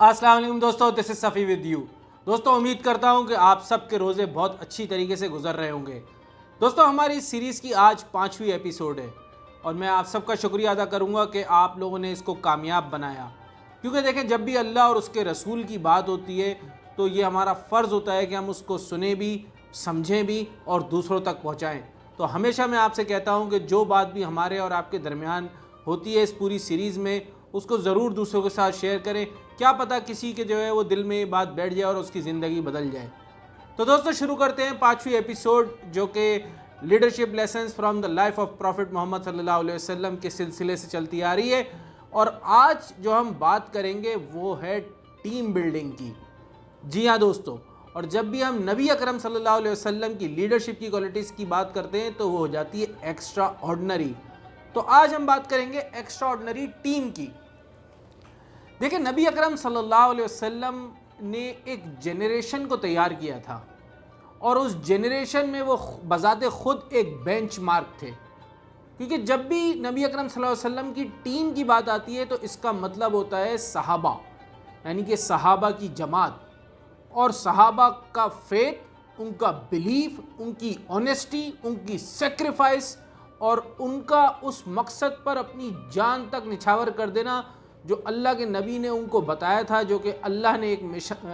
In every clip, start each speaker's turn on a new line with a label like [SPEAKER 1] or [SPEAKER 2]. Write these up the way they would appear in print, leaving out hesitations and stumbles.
[SPEAKER 1] السلام علیکم دوستو، دس از صفی ود یو۔ دوستو امید کرتا ہوں کہ آپ سب کے روزے بہت اچھی طریقے سے گزر رہے ہوں گے۔ دوستو ہماری اس سیریز کی آج 5ویں ایپیسوڈ ہے اور میں آپ سب کا شکریہ ادا کروں گا کہ آپ لوگوں نے اس کو کامیاب بنایا، کیونکہ دیکھیں جب بھی اللہ اور اس کے رسول کی بات ہوتی ہے تو یہ ہمارا فرض ہوتا ہے کہ ہم اس کو سنیں بھی، سمجھیں بھی اور دوسروں تک پہنچائیں۔ تو ہمیشہ میں آپ سے کہتا ہوں کہ جو بات بھی ہمارے اور آپ کے درمیان ہوتی ہے اس پوری سیریز میں، اس کو ضرور دوسروں کے ساتھ شیئر کریں۔ کیا پتہ کسی کے جو ہے وہ دل میں یہ بات بیٹھ جائے اور اس کی زندگی بدل جائے۔ تو دوستو شروع کرتے ہیں 5ویں ایپیسوڈ، جو کہ leadership lessons from the life of prophet Muhammad صلی اللہ علیہ وسلم کے سلسلے سے چلتی آ رہی ہے، اور آج جو ہم بات کریں گے وہ ہے ٹیم بلڈنگ کی۔ جی ہاں دوستو، اور جب بھی ہم نبی اکرم صلی اللہ علیہ وسلم کی لیڈرشپ کی کوالٹیز کی بات کرتے ہیں تو وہ ہو جاتی ہے ایکسٹرا آرڈنری۔ تو آج ہم بات کریں گے ایکسٹرا آرڈنری ٹیم کی۔ دیکھیں نبی اکرم صلی اللہ علیہ وسلم نے ایک جنریشن کو تیار کیا تھا، اور اس جنریشن میں وہ بذات خود ایک بینچ مارک تھے، کیونکہ جب بھی نبی اکرم صلی اللہ علیہ وسلم کی ٹیم کی بات آتی ہے تو اس کا مطلب ہوتا ہے صحابہ، یعنی کہ صحابہ کی جماعت، اور صحابہ کا فیتھ، ان کا بلیف، ان کی آنیسٹی، ان کی سیکریفائس، اور ان کا اس مقصد پر اپنی جان تک نچھاور کر دینا جو اللہ کے نبی نے ان کو بتایا تھا، جو کہ اللہ نے ایک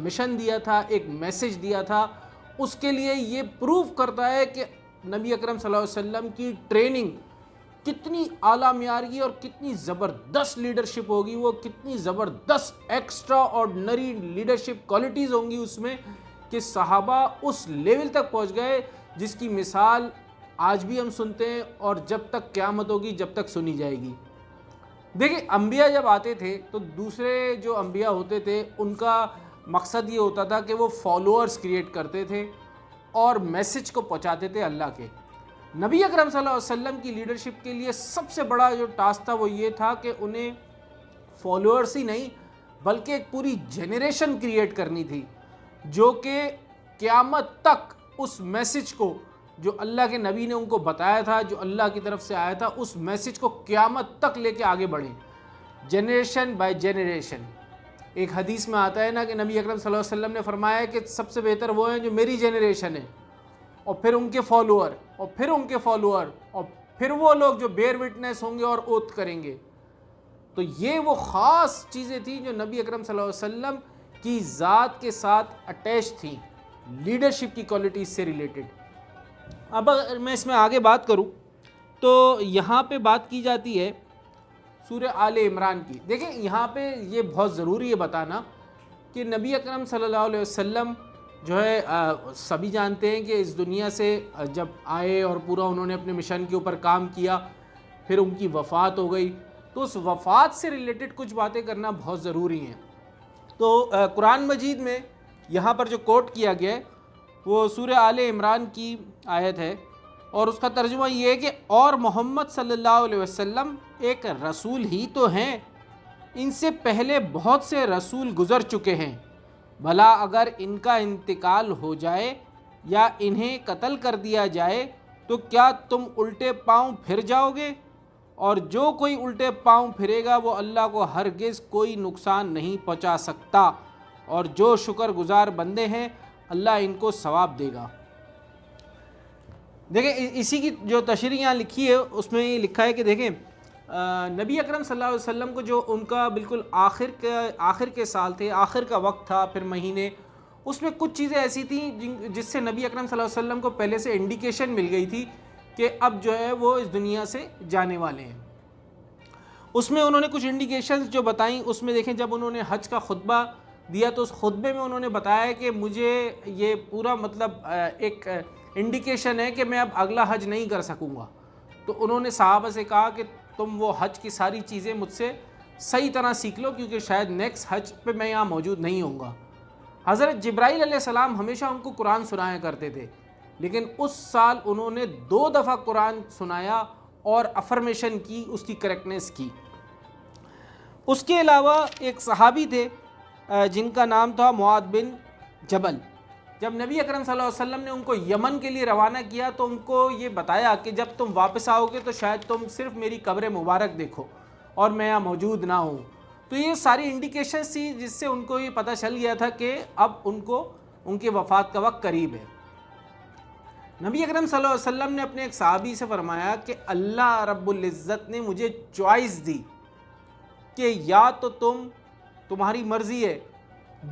[SPEAKER 1] مشن دیا تھا، ایک میسج دیا تھا۔ اس کے لیے یہ پروف کرتا ہے کہ نبی اکرم صلی اللہ علیہ وسلم کی ٹریننگ کتنی اعلیٰ معیار کی اور کتنی زبردست لیڈرشپ ہوگی، وہ کتنی زبردست ایکسٹرا آرڈنری لیڈرشپ کوالٹیز ہوں گی اس میں، کہ صحابہ اس لیول تک پہنچ گئے جس کی مثال آج بھی ہم سنتے ہیں اور جب تک قیامت ہوگی جب تک سنی جائے گی۔ دیکھیں انبیاء جب آتے تھے تو دوسرے جو انبیاء ہوتے تھے ان کا مقصد یہ ہوتا تھا کہ وہ فالوورز کریٹ کرتے تھے اور میسج کو پہنچاتے تھے اللہ کے۔ نبی اکرم صلی اللہ علیہ وسلم کی لیڈرشپ کے لیے سب سے بڑا جو ٹاسک تھا وہ یہ تھا کہ انہیں فالوورز ہی نہیں بلکہ ایک پوری جنریشن کریٹ کرنی تھی جو کہ قیامت تک اس میسج کو جو اللہ کے نبی نے ان کو بتایا تھا، جو اللہ کی طرف سے آیا تھا، اس میسج کو قیامت تک لے کے آگے بڑھیں، جنریشن بائی جنریشن۔ ایک حدیث میں آتا ہے نا کہ نبی اکرم صلی اللہ علیہ وسلم نے فرمایا ہے کہ سب سے بہتر وہ ہیں جو میری جنریشن ہے، اور پھر ان کے فالوور، اور پھر ان کے فالوور، اور پھر وہ لوگ جو بیئر وٹنس ہوں گے اور اوتھ کریں گے۔ تو یہ وہ خاص چیزیں تھیں جو نبی اکرم صلی اللہ علیہ وسلم کی ذات کے ساتھ اٹیچ تھیں، لیڈرشپ کی کوالٹیز سے ریلیٹڈ۔ اب اگر میں اس میں آگے بات کروں تو یہاں پہ بات کی جاتی ہے سورہ آل عمران کی۔ دیکھیں یہاں پہ یہ بہت ضروری ہے بتانا کہ نبی اکرم صلی اللہ علیہ وسلم جو ہے سبھی جانتے ہیں کہ اس دنیا سے جب آئے اور پورا انہوں نے اپنے مشن کے اوپر کام کیا، پھر ان کی وفات ہو گئی، تو اس وفات سے ریلیٹڈ کچھ باتیں کرنا بہت ضروری ہیں۔ تو قرآن مجید میں یہاں پر جو کوٹ کیا گیا ہے وہ سورہ آل عمران کی آیت ہے، اور اس کا ترجمہ یہ ہے کہ اور محمد صلی اللہ علیہ وسلم ایک رسول ہی تو ہیں، ان سے پہلے بہت سے رسول گزر چکے ہیں، بھلا اگر ان کا انتقال ہو جائے یا انہیں قتل کر دیا جائے تو کیا تم الٹے پاؤں پھر جاؤ گے؟ اور جو کوئی الٹے پاؤں پھرے گا وہ اللہ کو ہرگز کوئی نقصان نہیں پہنچا سکتا، اور جو شکر گزار بندے ہیں اللہ ان کو ثواب دے گا۔ دیکھیں اسی کی جو تشریح یہاں لکھی ہے اس میں یہ لکھا ہے کہ دیکھیں نبی اکرم صلی اللہ علیہ وسلم کو جو ان کا بالکل آخر کے سال تھے، آخر کا وقت تھا، پھر مہینے، اس میں کچھ چیزیں ایسی تھیں جس سے نبی اکرم صلی اللہ علیہ وسلم کو پہلے سے انڈیکیشن مل گئی تھی کہ اب جو ہے وہ اس دنیا سے جانے والے ہیں۔ اس میں انہوں نے کچھ انڈیکیشنز جو بتائیں، اس میں دیکھیں جب انہوں نے حج کا خطبہ دیا تو اس خطبے میں انہوں نے بتایا کہ مجھے یہ پورا مطلب ایک انڈیکیشن ہے کہ میں اب اگلا حج نہیں کر سکوں گا۔ تو انہوں نے صحابہ سے کہا کہ تم وہ حج کی ساری چیزیں مجھ سے صحیح طرح سیکھ لو، کیونکہ شاید نیکسٹ حج پہ میں یہاں موجود نہیں ہوں گا۔ حضرت جبرائیل علیہ السلام ہمیشہ ان کو قرآن سنایا کرتے تھے، لیکن اس سال انہوں نے 2 دفعہ قرآن سنایا اور افرمیشن کی، اس کی کریکٹنیس کی۔ اس کے علاوہ ایک صحابی تھے جن کا نام تھا معاذ بن جبل۔ جب نبی اکرم صلی اللہ علیہ وسلم نے ان کو یمن کے لیے روانہ کیا تو ان کو یہ بتایا کہ جب تم واپس آؤ گے تو شاید تم صرف میری قبر مبارک دیکھو اور میں یہاں موجود نہ ہوں۔ تو یہ ساری انڈیکیشنز تھی جس سے ان کو یہ پتہ چل گیا تھا کہ اب ان کے وفات کا وقت قریب ہے۔ نبی اکرم صلی اللہ علیہ وسلم نے اپنے ایک صحابی سے فرمایا کہ اللہ رب العزت نے مجھے چوائس دی کہ یا تو تمہاری مرضی ہے،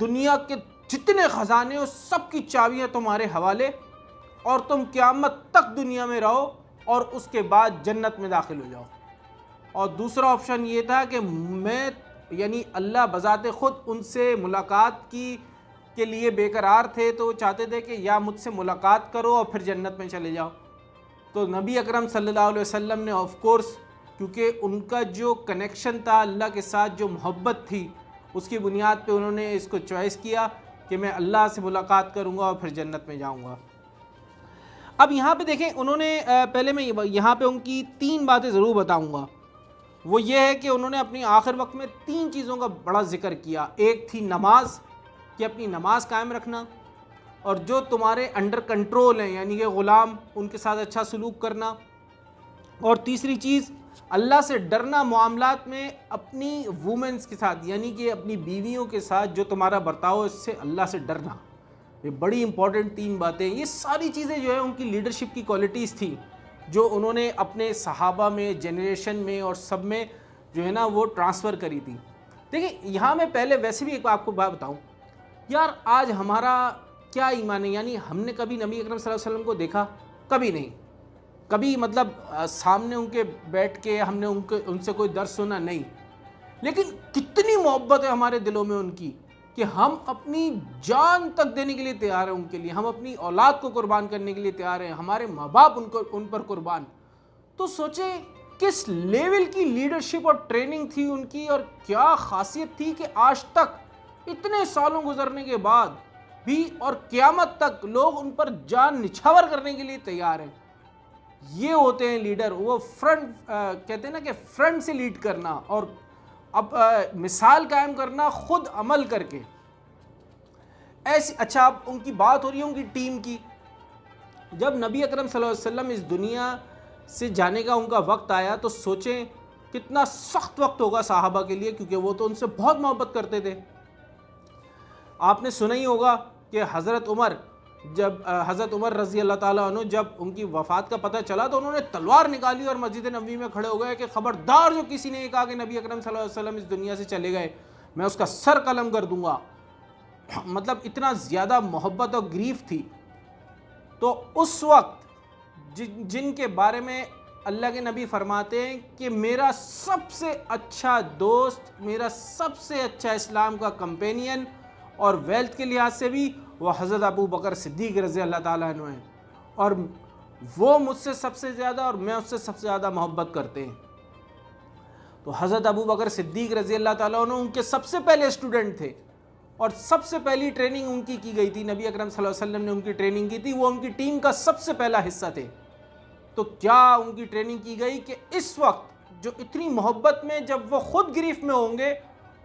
[SPEAKER 1] دنیا کے جتنے خزانے ہو سب کی چابیاں تمہارے حوالے، اور تم قیامت تک دنیا میں رہو اور اس کے بعد جنت میں داخل ہو جاؤ، اور دوسرا آپشن یہ تھا کہ میں یعنی اللہ بذات خود ان سے ملاقات کے لیے بے قرار تھے، تو وہ چاہتے تھے کہ یا مجھ سے ملاقات کرو اور پھر جنت میں چلے جاؤ۔ تو نبی اکرم صلی اللہ علیہ وسلم نے آف کورس، کیونکہ ان کا جو کنیکشن تھا اللہ کے ساتھ، جو محبت تھی، اس کی بنیاد پہ انہوں نے اس کو چوائس کیا کہ میں اللہ سے ملاقات کروں گا اور پھر جنت میں جاؤں گا۔ اب یہاں پہ دیکھیں، انہوں نے پہلے میں یہاں پہ ان کی 3 باتیں ضرور بتاؤں گا۔ وہ یہ ہے کہ انہوں نے اپنی آخر وقت میں 3 چیزوں کا بڑا ذکر کیا۔ ایک تھی نماز، کہ اپنی نماز قائم رکھنا، اور جو تمہارے انڈر کنٹرول ہیں یعنی کہ غلام، ان کے ساتھ اچھا سلوک کرنا، اور تیسری چیز اللہ سے ڈرنا معاملات میں، اپنی وومنس کے ساتھ یعنی کہ اپنی بیویوں کے ساتھ جو تمہارا برتاؤ، اس سے اللہ سے ڈرنا۔ یہ بڑی امپورٹنٹ 3 باتیں، یہ ساری چیزیں جو ہے ان کی لیڈرشپ کی کوالٹیز تھی جو انہوں نے اپنے صحابہ میں، جنریشن میں اور سب میں جو ہے نا وہ ٹرانسفر کری تھی۔ دیکھیں یہاں میں پہلے ویسے بھی ایک آپ کو بات بتاؤں، یار آج ہمارا کیا ایمان ہے؟ یعنی ہم نے کبھی نبی اکرم صلی اللہ علیہ وسلم کو دیکھا؟ کبھی نہیں، کبھی مطلب سامنے ان کے بیٹھ کے ہم نے ان سے کوئی درس سنا نہیں، لیکن کتنی محبت ہے ہمارے دلوں میں ان کی کہ ہم اپنی جان تک دینے کے لیے تیار ہیں ان کے لیے، ہم اپنی اولاد کو قربان کرنے کے لیے تیار ہیں، ہمارے ماں باپ ان پر قربان۔ تو سوچیں کس لیول کی لیڈرشپ اور ٹریننگ تھی ان کی، اور کیا خاصیت تھی کہ آج تک اتنے سالوں گزرنے کے بعد بھی اور قیامت تک لوگ ان پر جان نچھاور کرنے کے لیے تیار ہیں۔ یہ ہوتے ہیں لیڈر، وہ فرنٹ کہتے ہیں نا کہ فرنٹ سے لیڈ کرنا اور اب مثال قائم کرنا خود عمل کر کے ایسی۔ اچھا اب ان کی بات ہو رہی ہے ان کی ٹیم کی۔ جب نبی اکرم صلی اللہ علیہ وسلم اس دنیا سے جانے کا ان کا وقت آیا تو سوچیں کتنا سخت وقت ہوگا صحابہ کے لیے، کیونکہ وہ تو ان سے بہت محبت کرتے تھے۔ آپ نے سنا ہی ہوگا کہ حضرت عمر رضی اللہ تعالیٰ عنہ جب ان کی وفات کا پتہ چلا تو انہوں نے تلوار نکالی اور مسجد نبوی میں کھڑے ہو گئے کہ خبردار جو کسی نے یہ کہا کہ نبی اکرم صلی اللہ علیہ وسلم اس دنیا سے چلے گئے، میں اس کا سر قلم کر دوں گا۔ مطلب اتنا زیادہ محبت اور گریف تھی۔ تو اس وقت جن کے بارے میں اللہ کے نبی فرماتے ہیں کہ میرا سب سے اچھا دوست، میرا سب سے اچھا اسلام کا کمپینین اور ویلتھ کے لحاظ سے بھی، وہ حضرت ابو بکر صدیق رضی اللہ تعالیٰ عنہ ہیں، اور وہ مجھ سے سب سے زیادہ اور میں اس سے سب سے زیادہ محبت کرتے ہیں۔ تو حضرت ابو بکر صدیق رضی اللہ تعالیٰ عنہ ان کے سب سے پہلے اسٹوڈنٹ تھے، اور سب سے پہلی ٹریننگ ان کی گئی تھی، نبی اکرم صلی اللہ علیہ وسلم نے ان کی ٹریننگ کی تھی، وہ ان کی ٹیم کا سب سے پہلا حصہ تھے۔ تو کیا ان کی ٹریننگ کی گئی کہ اس وقت جو اتنی محبت میں جب وہ خود گریف میں ہوں گے،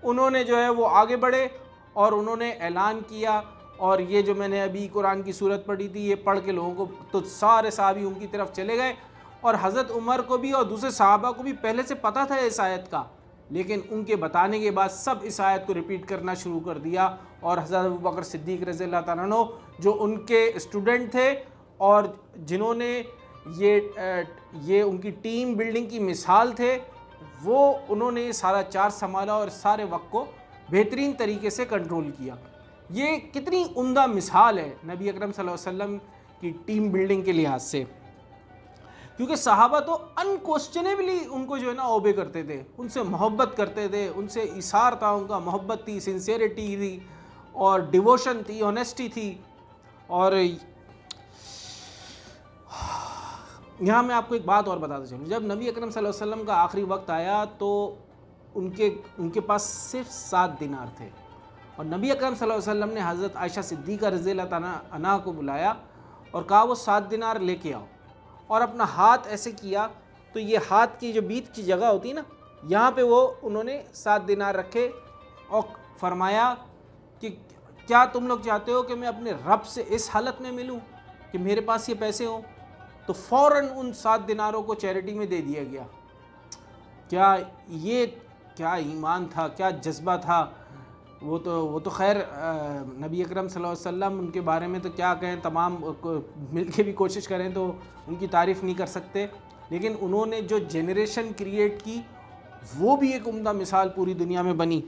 [SPEAKER 1] انہوں نے جو ہے وہ آگے بڑھے اور انہوں نے اعلان کیا، اور یہ جو میں نے ابھی قرآن کی صورت پڑھی تھی، یہ پڑھ کے لوگوں کو تو سارے صحابی ان کی طرف چلے گئے، اور حضرت عمر کو بھی اور دوسرے صحابہ کو بھی پہلے سے پتہ تھا اس آیت کا، لیکن ان کے بتانے کے بعد سب اس آیت کو ریپیٹ کرنا شروع کر دیا، اور حضرت ابو بکر صدیق رضی اللہ تعالیٰ عنہ جو ان کے اسٹوڈنٹ تھے اور جنہوں نے یہ ان کی ٹیم بلڈنگ کی مثال تھے، وہ انہوں نے سارا چارج سنبھالا اور سارے وقت کو بہترین طریقے سے کنٹرول کیا۔ یہ کتنی عمدہ مثال ہے نبی اکرم صلی اللہ علیہ وسلم کی ٹیم بلڈنگ کے لحاظ سے، کیونکہ صحابہ تو انکوسچنیبلی ان کو جو ہے نا اوبے کرتے تھے، ان سے محبت کرتے تھے، ان سے ایثار تھا ان کا، محبت تھی، سنسیئرٹی تھی اور ڈیووشن تھی، آنیسٹی تھی۔ اور یہاں میں آپ کو ایک بات اور بتاتا چلوں، جب نبی اکرم صلی اللہ علیہ وسلم کا آخری وقت آیا تو ان کے پاس صرف 7 دینار تھے، اور نبی اکرم صلی اللہ علیہ وسلم نے حضرت عائشہ صدیقہ رضی اللہ تعالیٰ عنہا کو بلایا اور کہا وہ 7 دینار لے کے آؤ، اور اپنا ہاتھ ایسے کیا تو یہ ہاتھ کی جو بیچ کی جگہ ہوتی ہے نا، یہاں پہ وہ انہوں نے 7 دینار رکھے اور فرمایا کہ کیا تم لوگ چاہتے ہو کہ میں اپنے رب سے اس حالت میں ملوں کہ میرے پاس یہ پیسے ہوں؟ تو فوراً ان 7 دیناروں کو چیریٹی میں دے دیا گیا۔ کیا یہ کیا ایمان تھا، کیا جذبہ تھا، وہ تو خیر نبی اکرم صلی اللہ علیہ وسلم ان کے بارے میں تو کیا کہیں، تمام مل کے بھی کوشش کریں تو ان کی تعریف نہیں کر سکتے، لیکن انہوں نے جو جنریشن کریٹ کی وہ بھی ایک عمدہ مثال پوری دنیا میں بنی۔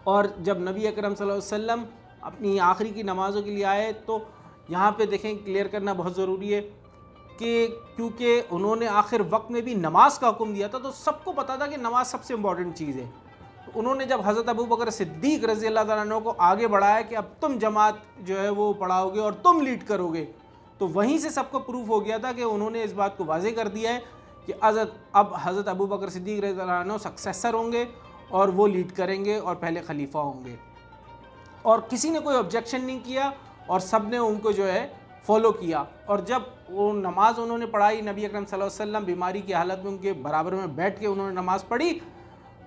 [SPEAKER 1] اور جب نبی اکرم صلی اللہ علیہ وسلم اپنی آخری کی نمازوں کے لیے آئے تو یہاں پہ دیکھیں کلیئر کرنا بہت ضروری ہے کہ کیونکہ انہوں نے آخر وقت میں بھی نماز کا حکم دیا تھا تو سب کو پتا تھا کہ نماز سب سے امپورٹنٹ چیز ہے، تو انہوں نے جب حضرت ابو بکر صدیق رضی اللہ تعالیٰ عنہ کو آگے بڑھایا کہ اب تم جماعت جو ہے وہ پڑھاؤ گے اور تم لیڈ کرو گے، تو وہیں سے سب کو پروف ہو گیا تھا کہ انہوں نے اس بات کو واضح کر دیا ہے کہ اب حضرت ابو بکر صدیق رضی اللہ عنہ سکسیسر ہوں گے اور وہ لیڈ کریں گے اور پہلے خلیفہ ہوں گے، اور کسی نے کوئی آبجیکشن نہیں کیا اور سب نے ان کو جو ہے فالو کیا۔ اور جب وہ نماز انہوں نے پڑھائی، نبی اکرم صلی اللہ علیہ وسلم بیماری کی حالت میں ان کے برابر میں بیٹھ کے انہوں نے نماز پڑھی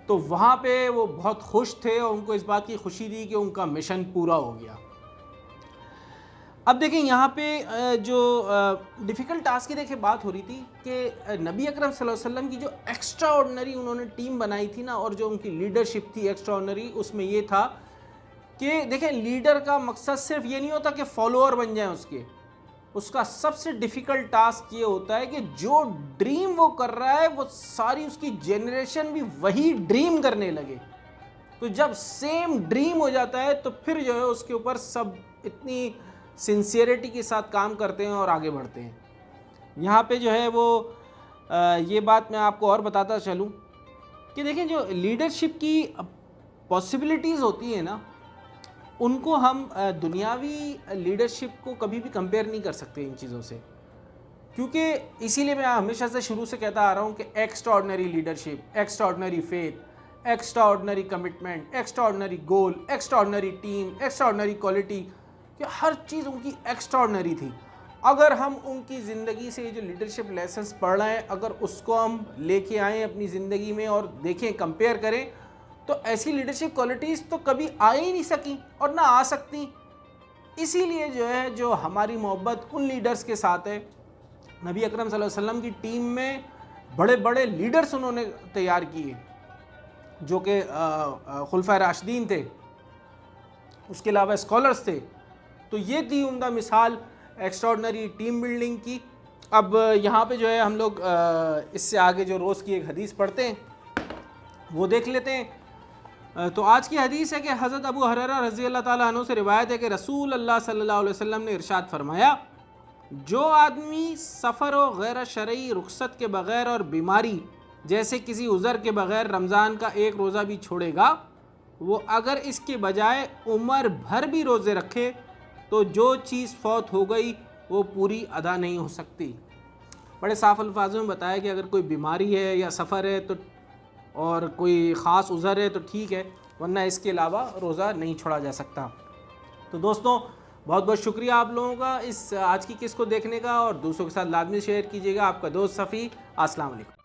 [SPEAKER 1] تو وہاں پہ وہ بہت خوش تھے اور ان کو اس بات کی خوشی تھی کہ ان کا مشن پورا ہو گیا۔ اب دیکھیں یہاں پہ جو ڈیفیکلٹ ٹاسک کی دیکھیں بات ہو رہی تھی کہ نبی اکرم صلی اللہ علیہ وسلم کی جو ایکسٹرا آرڈنری انہوں نے ٹیم بنائی تھی نا، اور جو ان کی لیڈرشپ تھی ایکسٹرا آرڈنری، اس میں یہ تھا کہ دیکھیں لیڈر کا مقصد صرف یہ نہیں ہوتا کہ فالوور بن جائیں اس کا سب سے ڈیفیکلٹ ٹاسک یہ ہوتا ہے کہ جو ڈریم وہ کر رہا ہے وہ ساری اس کی جنریشن بھی وہی ڈریم کرنے لگے، تو جب سیم ڈریم ہو جاتا ہے تو پھر جو ہے اس کے اوپر سب اتنی سنسیئرٹی کے ساتھ کام کرتے ہیں اور آگے بڑھتے ہیں۔ یہاں پہ جو ہے وہ یہ بات میں آپ کو اور بتاتا چلوں کہ دیکھیں جو لیڈرشپ کی پاسبلٹیز ہوتی ہیں نا، ان کو ہم دنیاوی لیڈرشپ کو کبھی بھی کمپیئر نہیں کر سکتے ان چیزوں سے، کیونکہ اسی لیے میں ہمیشہ سے شروع سے کہتا آ رہا ہوں کہ extraordinary leadership, extraordinary faith, extraordinary commitment, extraordinary goal, extraordinary team, extraordinary quality, کہ ہر چیز ان کی ایکسٹرا آرڈنری تھی۔ اگر ہم ان کی زندگی سے یہ جو لیڈرشپ لیسنس پڑھ رہے ہیں اگر اس کو ہم لے کے آئیں اپنی زندگی میں اور دیکھیں کمپیئر کریں تو ایسی لیڈرشپ کوالٹیز تو کبھی آ ہی نہیں سکیں اور نہ آ سکتی۔ اسی لیے جو ہے جو ہماری محبت ان لیڈرز کے ساتھ ہے، نبی اکرم صلی اللہ علیہ وسلم کی ٹیم میں بڑے بڑے لیڈرز انہوں نے تیار کیے جو کہ خلفائے راشدین تھے، اس کے علاوہ اسکالرز تھے، تو یہ تھی عمدہ مثال ایکسٹرا آرڈنری ٹیم بلڈنگ کی۔ اب یہاں پہ جو ہے ہم لوگ اس سے آگے جو روز کی ایک حدیث پڑھتے ہیں وہ دیکھ لیتے ہیں۔ تو آج کی حدیث ہے کہ حضرت ابو ہریرہ رضی اللہ تعالیٰ عنہ سے روایت ہے کہ رسول اللہ صلی اللہ علیہ وسلم نے ارشاد فرمایا، جو آدمی سفر و غیر شرعی رخصت کے بغیر اور بیماری جیسے کسی عذر کے بغیر رمضان کا ایک روزہ بھی چھوڑے گا، وہ اگر اس کے بجائے عمر بھر بھی روزے رکھے تو جو چیز فوت ہو گئی وہ پوری ادا نہیں ہو سکتی۔ بڑے صاف الفاظوں میں بتایا کہ اگر کوئی بیماری ہے یا سفر ہے تو اور کوئی خاص عذر ہے تو ٹھیک ہے، ورنہ اس کے علاوہ روزہ نہیں چھوڑا جا سکتا۔ تو دوستوں بہت بہت شکریہ آپ لوگوں کا اس آج کی قسط کو دیکھنے کا، اور دوسروں کے ساتھ لازمی شیئر کیجیے گا۔ آپ کا دوست صفی، السلام علیکم۔